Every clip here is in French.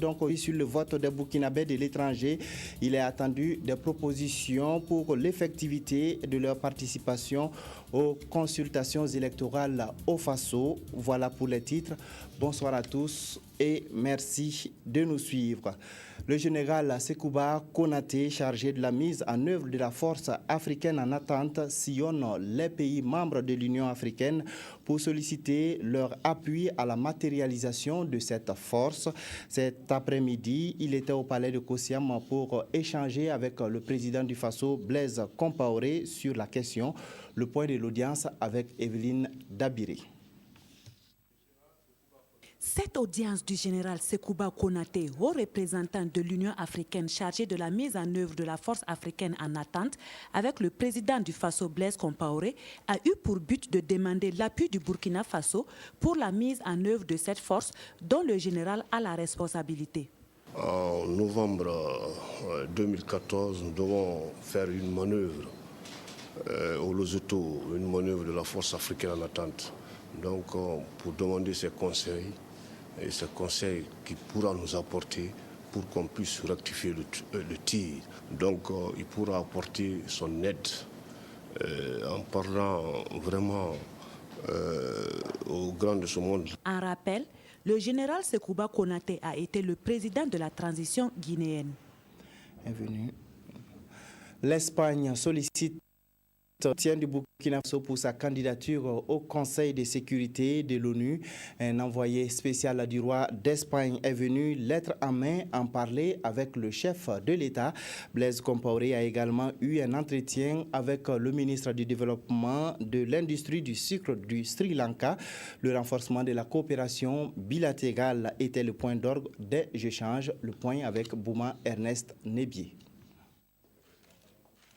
Donc, sur le vote des Burkinabés de l'étranger, il est attendu des propositions pour l'effectivité de leur participation aux consultations électorales au Faso. Voilà pour les titres. Bonsoir à tous et merci de nous suivre. Le général Sekouba Konaté, chargé de la mise en œuvre de la force africaine en attente, sillonne les pays membres de l'Union africaine pour solliciter leur appui à la matérialisation de cette force. Cet après-midi, il était au palais de Kosiam pour échanger avec le président du Faso, Blaise Compaoré, sur la question. Le point de l'audience avec Evelyne Dabiré. Cette audience du général Sekouba Konaté, haut représentant de l'Union africaine chargé de la mise en œuvre de la force africaine en attente, avec le président du Faso Blaise Compaoré, a eu pour but de demander l'appui du Burkina Faso pour la mise en œuvre de cette force dont le général a la responsabilité. En novembre 2014, nous devons faire une manœuvre au Lesotho, une manœuvre de la force africaine en attente. Donc, pour demander ses conseils, et ce conseil qui pourra nous apporter pour qu'on puisse rectifier le tir. Donc il pourra apporter son aide en parlant vraiment aux grands de ce monde. En rappel, le général Sekouba Konaté a été le président de la transition guinéenne. Bienvenue. L'Espagne sollicite le soutien du Burkina Faso pour sa candidature au Conseil de sécurité de l'ONU. Un envoyé spécial du roi d'Espagne est venu, lettre en main, en parler avec le chef de l'État. Blaise Compaoré a également eu un entretien avec le ministre du Développement de l'industrie du sucre du Sri Lanka. Le renforcement de la coopération bilatérale était le point d'orgue des échanges. Le point avec Bouma Ernest Nebier.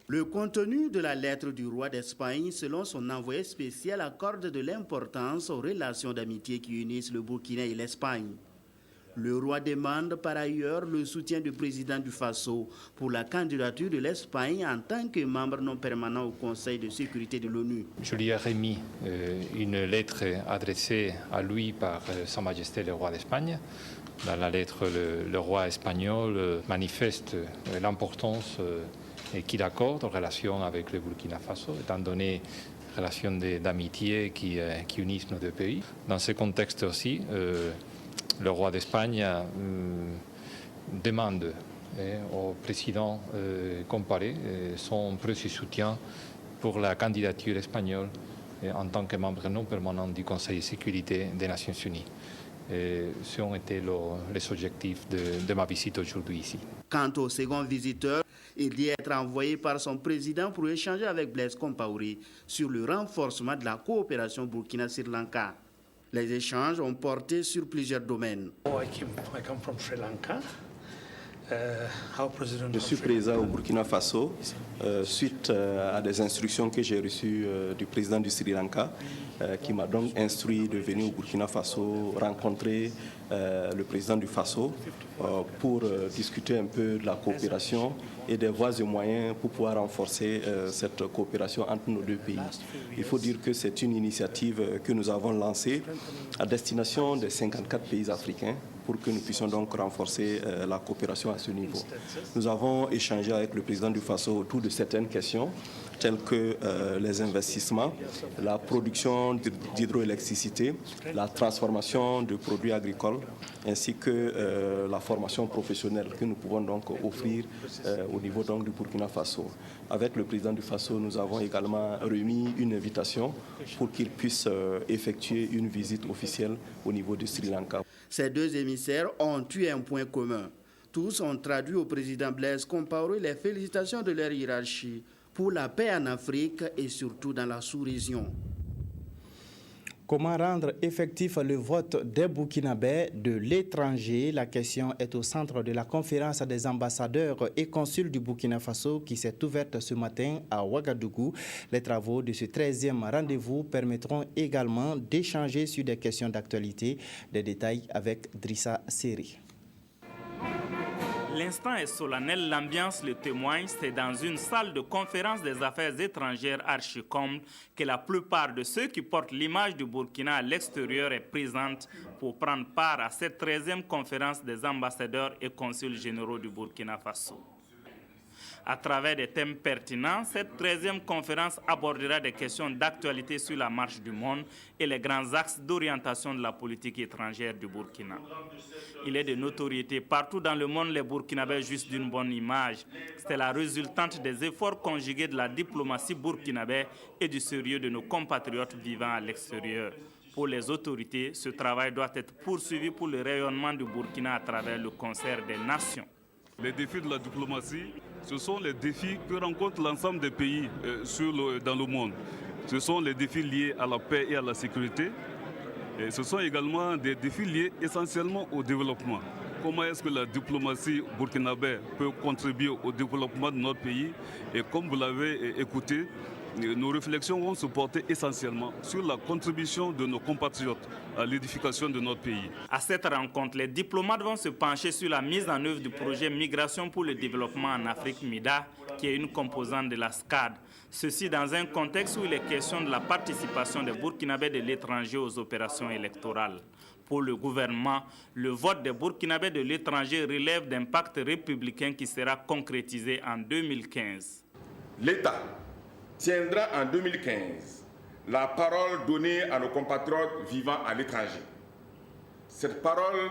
Le contenu de la lettre du roi d'Espagne, selon son envoyé spécial, accorde de l'importance aux relations d'amitié qui unissent le Burkina et l'Espagne. Le roi demande par ailleurs le soutien du président du Faso pour la candidature de l'Espagne en tant que membre non permanent au Conseil de sécurité de l'ONU. Je lui ai remis une lettre adressée à lui par Sa Majesté le roi d'Espagne. Dans la lettre, le roi espagnol manifeste l'importance qu'il accorde aux relations avec le Burkina Faso, étant donné les relations d'amitié qui unissent nos deux pays. Dans ce contexte aussi, le roi d'Espagne demande au président Compaoré son précieux soutien pour la candidature espagnole en tant que membre non permanent du Conseil de sécurité des Nations Unies. Ce ont été les objectifs de ma visite aujourd'hui ici. Quant au second visiteur, il dit être envoyé par son président pour échanger avec Blaise Compaoré sur le renforcement de la coopération Burkina-Sri Lanka. Les échanges ont porté sur plusieurs domaines. I come from Sri Lanka. Je suis président au Burkina Faso suite à des instructions que j'ai reçues du président du Sri Lanka qui m'a donc instruit de venir au Burkina Faso rencontrer le président du Faso pour discuter un peu de la coopération et des voies et moyens pour pouvoir renforcer cette coopération entre nos deux pays. Il faut dire que c'est une initiative que nous avons lancée à destination des 54 pays africains pour que nous puissions donc renforcer la coopération à ce niveau. Nous avons échangé avec le président du Faso autour de certaines questions, telles que les investissements, la production d'hydroélectricité, la transformation de produits agricoles, ainsi que la formation professionnelle que nous pouvons donc offrir au niveau donc du Burkina Faso. Avec le président du Faso, nous avons également remis une invitation pour qu'il puisse effectuer une visite officielle au niveau du Sri Lanka. Ces deux émissaires ont eu un point commun. Tous ont traduit au président Blaise Compaoré les félicitations de leur hiérarchie pour la paix en Afrique et surtout dans la sous-région. Comment rendre effectif le vote des Burkinabés de l'étranger? La question est au centre de la conférence des ambassadeurs et consuls du Burkina Faso qui s'est ouverte ce matin à Ouagadougou. Les travaux de ce 13e rendez-vous permettront également d'échanger sur des questions d'actualité. Des détails avec Drissa Seri. L'instant est solennel, l'ambiance le témoigne. C'est dans une salle de conférence des affaires étrangères archi-comble que la plupart de ceux qui portent l'image du Burkina à l'extérieur est présente pour prendre part à cette 13e conférence des ambassadeurs et consuls généraux du Burkina Faso. À travers des thèmes pertinents, cette 13e conférence abordera des questions d'actualité sur la marche du monde et les grands axes d'orientation de la politique étrangère du Burkina. Il est de notoriété partout dans le monde, les Burkinabés juste d'une bonne image. C'est la résultante des efforts conjugués de la diplomatie burkinabé et du sérieux de nos compatriotes vivant à l'extérieur. Pour les autorités, ce travail doit être poursuivi pour le rayonnement du Burkina à travers le concert des nations. Les défis de la diplomatie, ce sont les défis que rencontrent l'ensemble des pays dans le monde. Ce sont les défis liés à la paix et à la sécurité. Et ce sont également des défis liés essentiellement au développement. Comment est-ce que la diplomatie burkinabé peut contribuer au développement de notre pays? Et comme vous l'avez écouté, nos réflexions vont se porter essentiellement sur la contribution de nos compatriotes à l'édification de notre pays. À cette rencontre, les diplomates vont se pencher sur la mise en œuvre du projet Migration pour le développement en Afrique, MIDA, qui est une composante de la SCAD. Ceci dans un contexte où il est question de la participation des Burkinabés de l'étranger aux opérations électorales. Pour le gouvernement, le vote des Burkinabés de l'étranger relève d'un pacte républicain qui sera concrétisé en 2015. L'État tiendra en 2015 la parole donnée à nos compatriotes vivant à l'étranger. Cette parole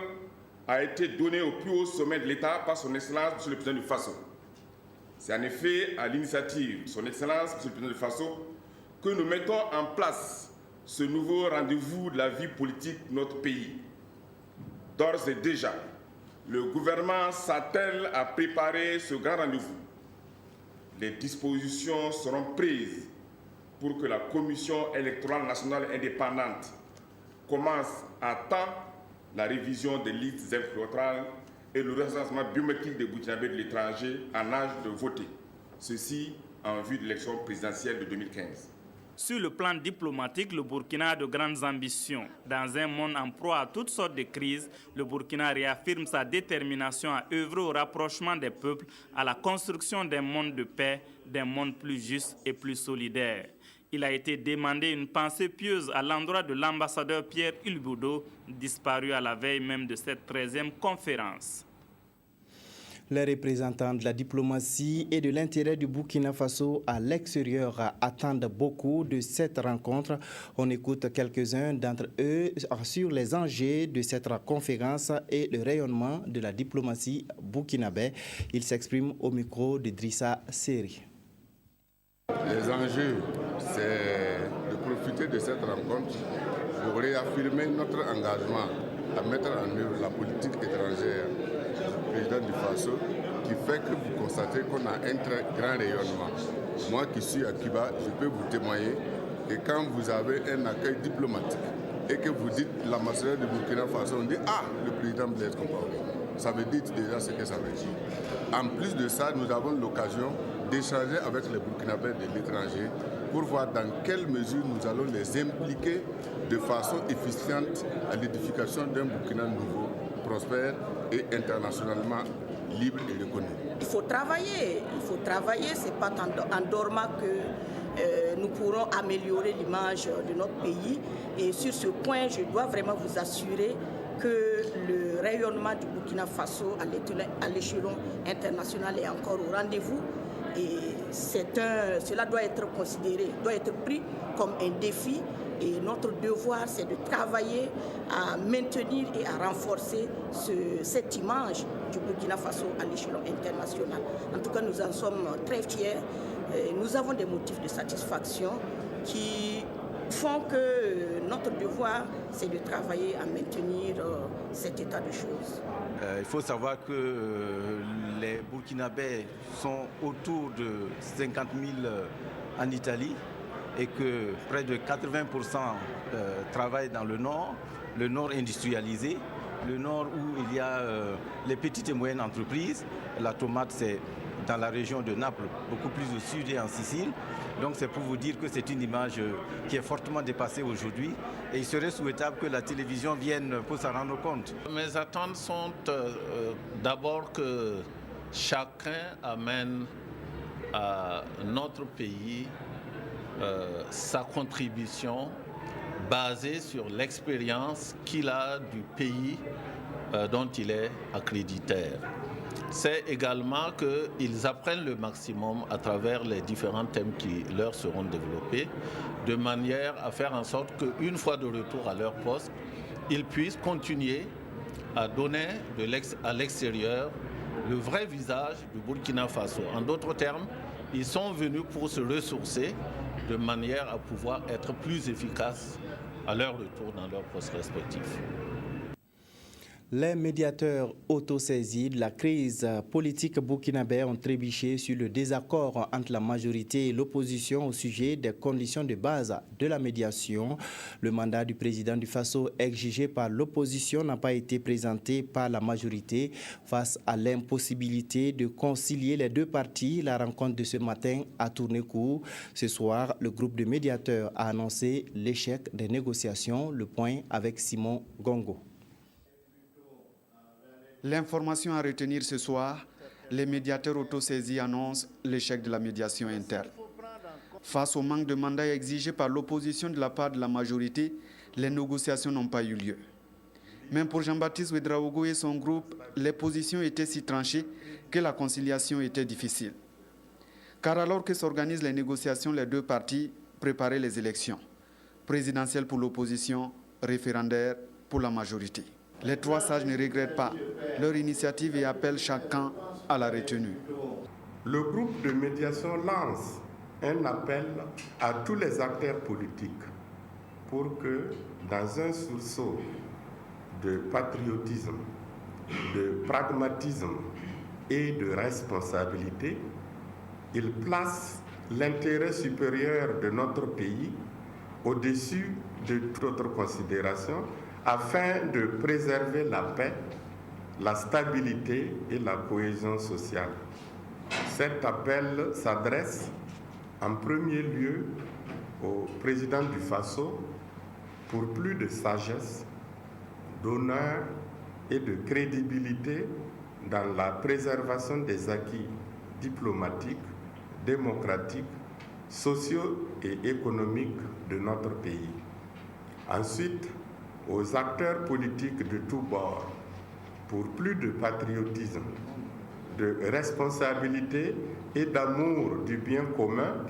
a été donnée au plus haut sommet de l'État par son Excellence, Monsieur le Président du Faso. C'est en effet à l'initiative de son Excellence, Monsieur le Président du Faso, que nous mettons en place ce nouveau rendez-vous de la vie politique de notre pays. D'ores et déjà, le gouvernement s'attelle à préparer ce grand rendez-vous. Les dispositions seront prises pour que la Commission électorale nationale indépendante commence à temps la révision des listes électorales et le recensement biométrique des Burkinabés de l'étranger en âge de voter. Ceci en vue de l'élection présidentielle de 2015. Sur le plan diplomatique, le Burkina a de grandes ambitions. Dans un monde en proie à toutes sortes de crises, le Burkina réaffirme sa détermination à œuvrer au rapprochement des peuples, à la construction d'un monde de paix, d'un monde plus juste et plus solidaire. Il a été demandé une pensée pieuse à l'endroit de l'ambassadeur Pierre Ulbodo, disparu à la veille même de cette 13e conférence. Les représentants de la diplomatie et de l'intérêt du Burkina Faso à l'extérieur attendent beaucoup de cette rencontre. On écoute quelques-uns d'entre eux sur les enjeux de cette conférence et le rayonnement de la diplomatie burkinabé. Ils s'expriment au micro d'Idrissa Seri. Les enjeux, c'est de profiter de cette rencontre pour réaffirmer notre engagement à mettre en œuvre la politique étrangère du président du Faso, qui fait que vous constatez qu'on a un très grand rayonnement. Moi qui suis à Cuba, je peux vous témoigner que quand vous avez un accueil diplomatique et que vous dites l'ambassadeur du Burkina Faso, on dit « Ah, le président Blaise Compaoré ». Ça veut dire déjà ce que ça veut dire. En plus de ça, nous avons l'occasion d'échanger avec les Burkinabés de l'étranger pour voir dans quelle mesure nous allons les impliquer de façon efficiente à l'édification d'un Burkina nouveau, prospère et internationalement libre et reconnu. Il faut travailler, ce n'est pas en dormant que nous pourrons améliorer l'image de notre pays. Et sur ce point, je dois vraiment vous assurer que le rayonnement du Burkina Faso à l'échelon international est encore au rendez-vous. Et cela doit être considéré, doit être pris comme un défi. Et notre devoir, c'est de travailler à maintenir et à renforcer cette image du Burkina Faso à l'échelon international. En tout cas, nous en sommes très fiers. Nous avons des motifs de satisfaction qui font que notre devoir, c'est de travailler à maintenir cet état de choses. Il faut savoir que les Burkinabés sont autour de 50 000 en Italie et que près de 80% travaillent dans le nord industrialisé, le nord où il y a les petites et moyennes entreprises. La tomate, c'est dans la région de Naples, beaucoup plus au sud et en Sicile. Donc c'est pour vous dire que c'est une image qui est fortement dépassée aujourd'hui. Et il serait souhaitable que la télévision vienne pour s'en rendre compte. Mes attentes sont d'abord que chacun amène à notre pays sa contribution basée sur l'expérience qu'il a du pays dont il est accréditaire. C'est également qu'ils apprennent le maximum à travers les différents thèmes qui leur seront développés, de manière à faire en sorte qu'une fois de retour à leur poste, ils puissent continuer à donner à l'extérieur le vrai visage du Burkina Faso. En d'autres termes, ils sont venus pour se ressourcer de manière à pouvoir être plus efficaces à leur retour dans leurs postes respectifs. Les médiateurs autosaisis de la crise politique burkinabé ont trébuché sur le désaccord entre la majorité et l'opposition au sujet des conditions de base de la médiation. Le mandat du président du Faso exigé par l'opposition n'a pas été présenté par la majorité. Face à l'impossibilité de concilier les deux parties, la rencontre de ce matin a tourné court. Ce soir, le groupe de médiateurs a annoncé l'échec des négociations. Le point avec Simon Gongo. L'information à retenir ce soir, les médiateurs autosaisis annoncent l'échec de la médiation interne. Face au manque de mandat exigé par l'opposition de la part de la majorité, les négociations n'ont pas eu lieu. Même pour Jean-Baptiste Ouedraogo et son groupe, les positions étaient si tranchées que la conciliation était difficile. Car alors que s'organisent les négociations, les deux partis préparaient les élections. Présidentielles pour l'opposition, référendaires pour la majorité. Les trois sages ne regrettent pas leur initiative et appellent chacun à la retenue. Le groupe de médiation lance un appel à tous les acteurs politiques pour que, dans un sursaut de patriotisme, de pragmatisme et de responsabilité, ils placent l'intérêt supérieur de notre pays au-dessus de toute autre considération, afin de préserver la paix, la stabilité et la cohésion sociale. Cet appel s'adresse en premier lieu au président du Faso pour plus de sagesse, d'honneur et de crédibilité dans la préservation des acquis diplomatiques, démocratiques, sociaux et économiques de notre pays. Ensuite, aux acteurs politiques de tous bords pour plus de patriotisme, de responsabilité et d'amour du bien commun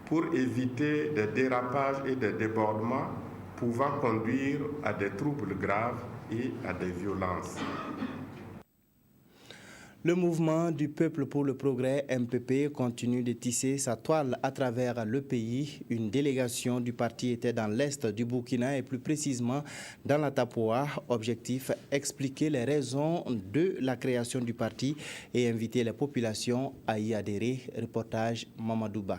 pour éviter des dérapages et des débordements pouvant conduire à des troubles graves et à des violences. Le mouvement du peuple pour le progrès, MPP, continue de tisser sa toile à travers le pays. Une délégation du parti était dans l'est du Burkina et plus précisément dans la Tapoa. Objectif, expliquer les raisons de la création du parti et inviter les populations à y adhérer. Reportage Mamadouba.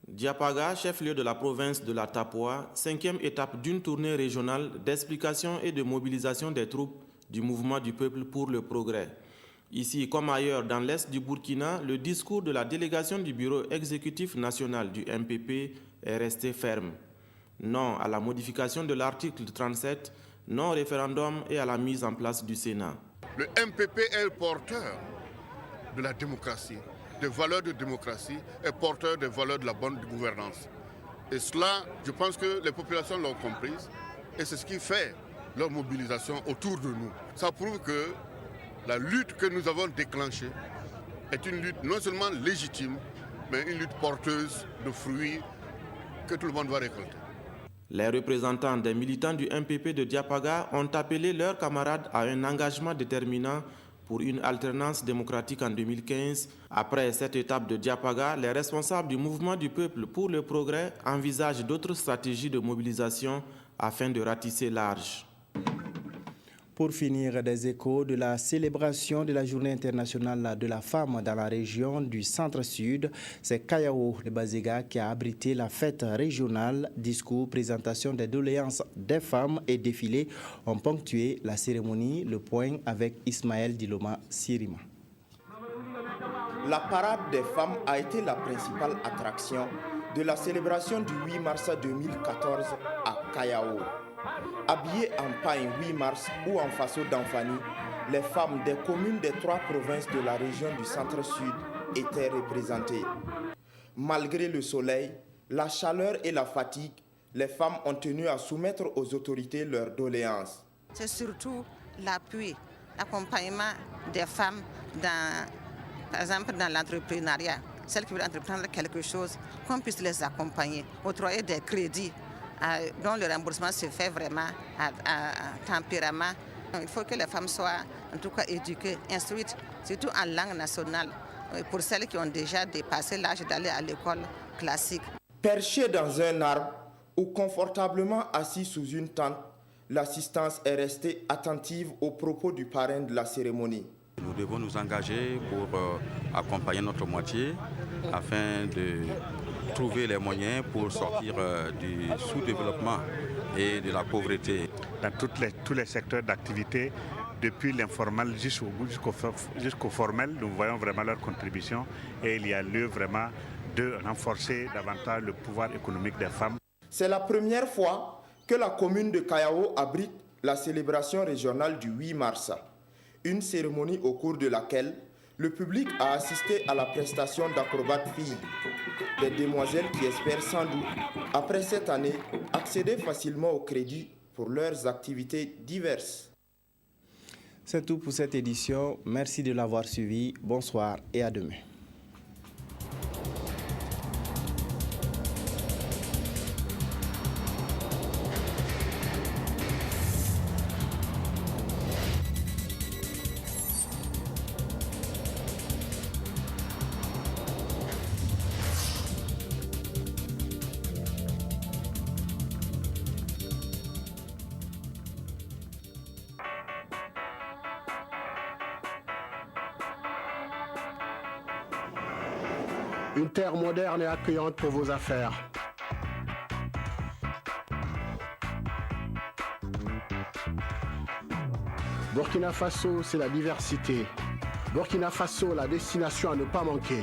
Diapaga, chef-lieu de la province de la Tapoa, 5e étape d'une tournée régionale d'explication et de mobilisation des troupes du mouvement du peuple pour le progrès. Ici, comme ailleurs dans l'est du Burkina, le discours de la délégation du bureau exécutif national du MPP est resté ferme. Non à la modification de l'article 37, non au référendum et à la mise en place du Sénat. Le MPP est le porteur de la démocratie, des valeurs de démocratie et porteur des valeurs de la bonne gouvernance. Et cela, je pense que les populations l'ont comprise et c'est ce qui fait leur mobilisation autour de nous. Ça prouve que la lutte que nous avons déclenchée est une lutte non seulement légitime, mais une lutte porteuse de fruits que tout le monde va récolter. Les représentants des militants du MPP de Diapaga ont appelé leurs camarades à un engagement déterminant pour une alternance démocratique en 2015. Après cette étape de Diapaga, les responsables du mouvement du peuple pour le progrès envisagent d'autres stratégies de mobilisation afin de ratisser large. Pour finir, des échos de la célébration de la Journée internationale de la femme dans la région du Centre-Sud. C'est Kayao de Bazega qui a abrité la fête régionale. Discours, présentation des doléances des femmes et défilés ont ponctué la cérémonie. Le point avec Ismaël Diloma Sirima. La parade des femmes a été la principale attraction de la célébration du 8 mars 2014 à Kayao. Habillées en pagne 8 mars ou en faso d'Anfani, les femmes des communes des 3 provinces de la région du Centre-Sud étaient représentées. Malgré le soleil, la chaleur et la fatigue, les femmes ont tenu à soumettre aux autorités leurs doléances. C'est surtout l'appui, l'accompagnement des femmes par exemple dans l'entrepreneuriat. Celles qui veulent entreprendre quelque chose, qu'on puisse les accompagner, octroyer des crédits dont le remboursement se fait vraiment à tempérament. Il faut que les femmes soient en tout cas éduquées, instruites, surtout en langue nationale, pour celles qui ont déjà dépassé l'âge d'aller à l'école classique. Perchée dans un arbre ou confortablement assis sous une tente, l'assistance est restée attentive aux propos du parrain de la cérémonie. Nous devons nous engager pour accompagner notre moitié afin de trouver les moyens pour sortir du sous-développement et de la pauvreté. Dans tous les secteurs d'activité, depuis l'informel jusqu'au formel, nous voyons vraiment leur contribution et il y a lieu vraiment de renforcer davantage le pouvoir économique des femmes. C'est la première fois que la commune de Kayao abrite la célébration régionale du 8 mars. Une cérémonie au cours de laquelle le public a assisté à la prestation d'acrobates filles, des demoiselles qui espèrent sans doute, après cette année, accéder facilement au crédit pour leurs activités diverses. C'est tout pour cette édition. Merci de l'avoir suivi. Bonsoir et à demain. Une terre moderne et accueillante pour vos affaires. Burkina Faso, c'est la diversité. Burkina Faso, la destination à ne pas manquer.